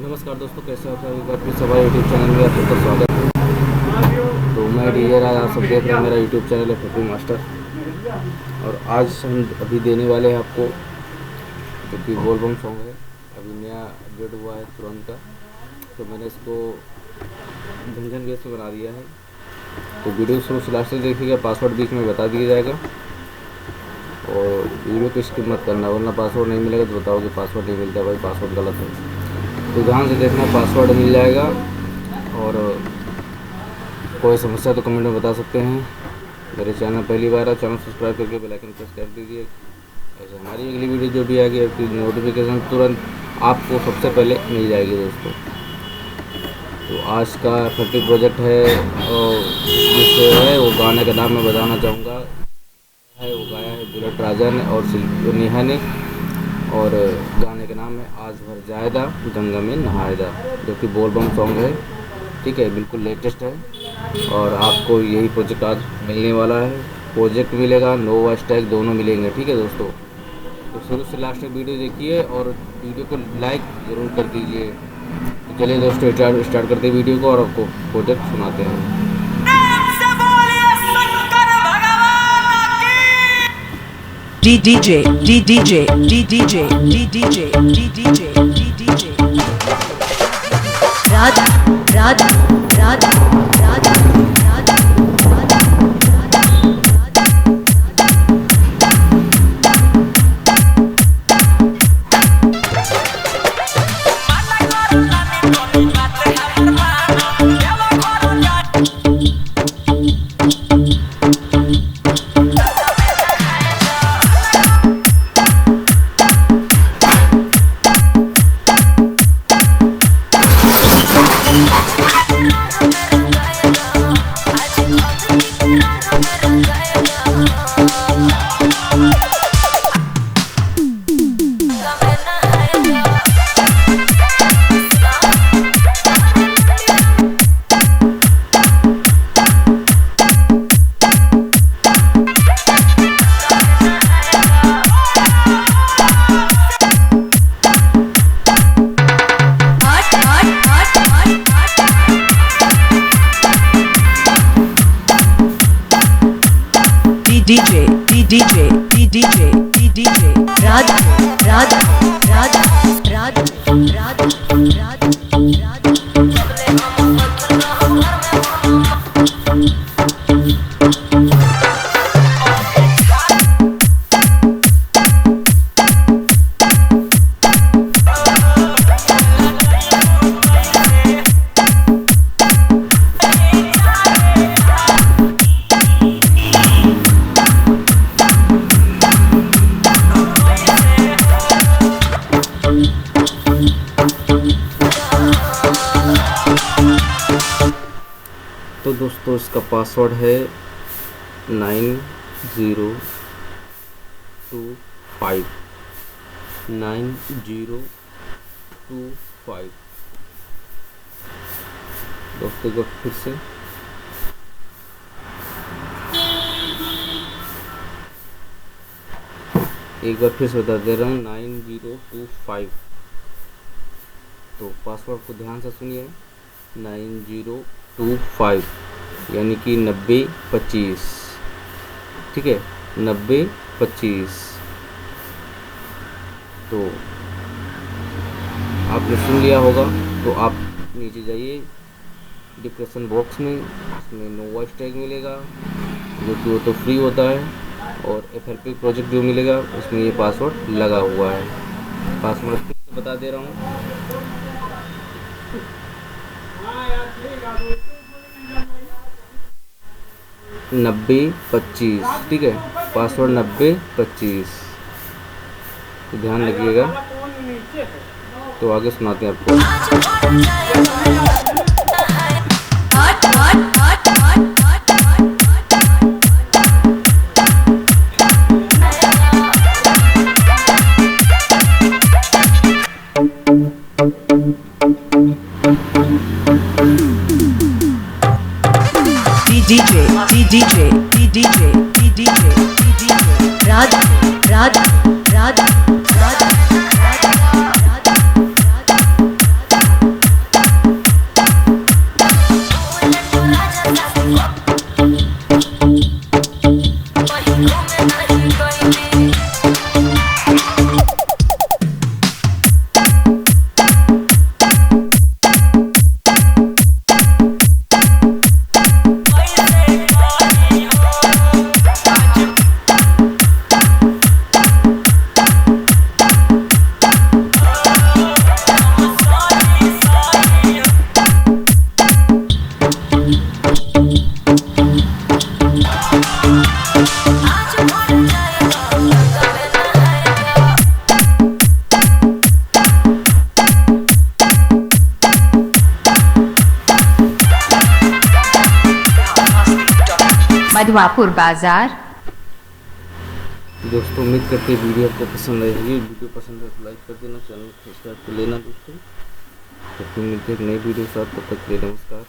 नमस्कार दोस्तों, कैसे हो आप? एक बार फिर सवाल यूट्यूब चैनल में आप सबका स्वागत है। तो मैं डीजे राज, आप सब देख रहे हैं मेरा यूट्यूब चैनल है फैक्ट्री मास्टर। और आज हम अभी देने वाले हैं आपको जो कि बोलबम सॉन्ग है, अभी नया अपडेट हुआ है तुरंत का। तो मैंने इसको झंझन बेस में बना दिया है। तो वीडियो शुरू से लास्ट तक देखिएगा, पासवर्ड बीच में बता दिया जाएगा। और वीडियो को स्किप मत करना, वरना पासवर्ड नहीं मिलेगा तो बताओ कि पासवर्ड नहीं मिलता, भाई पासवर्ड गलत है। तो ध्यान से देखना, पासवर्ड मिल जाएगा। और कोई समस्या तो कमेंट में बता सकते हैं। मेरे चैनल पहली बार है, चैनल सब्सक्राइब करके बेल आइकन प्रेस कर दीजिए। ऐसे हमारी अगली वीडियो जो भी आएगी आपकी नोटिफिकेशन तुरंत आपको सबसे पहले मिल जाएगी दोस्तों। तो आज का फैक्ट्री प्रोजेक्ट है और जिससे है वो गाने का नाम मैं बताना चाहूँगा है, वो गाया है बुलेट राजा ने और नेहा ने। और गाने का नाम है आज भर जायदा गंगा में नहायदा, जो कि बोलबम सॉन्ग है। ठीक है, बिल्कुल लेटेस्ट है। और आपको यही प्रोजेक्ट आज मिलने वाला है। प्रोजेक्ट मिलेगा, नो हैशटैग दोनों मिलेंगे। ठीक है दोस्तों, तो शुरू से लास्ट तक वीडियो देखिए और वीडियो को लाइक ज़रूर कर दीजिए। तो चलिए दोस्तों, स्टार्ट करते हैं वीडियो को और आपको प्रोजेक्ट सुनाते हैं। DDJ राधा राधा राधा राधा DJ राधा राधा राधा राधा राधा राधा तो दोस्तों, इसका पासवर्ड है 9025 9025। दोस्तों एक बार फिर से बता दे रहा हूँ, 9025। तो पासवर्ड को ध्यान से सुनिए, 9025 यानी कि 9025। ठीक है, 9025। तो आपने सुन लिया होगा, तो आप नीचे जाइए डिस्क्रिप्शन बॉक्स में, उसमें नो हैशटैग मिलेगा जो कि वो तो फ्री होता है। और FLP प्रोजेक्ट जो मिलेगा उसमें ये पासवर्ड लगा हुआ है। पासवर्ड फिर से बता दे रहा हूँ, 9025। ठीक है, पासवर्ड 9025। तो ध्यान रखिएगा। तो आगे सुनाते हैं आपको। राधा राधा राधा राधा राधा राधा बथुआपुर बाजार। दोस्तों उम्मीद करते हैं वीडियो आपको पसंद आएगी। वीडियो पसंद है तो लाइक कर देना, चैनल को सब्सक्राइब कर लेना दोस्तों। तो फिर मिलते हैं एक नई वीडियो के साथ, तब तक के लिए नमस्कार।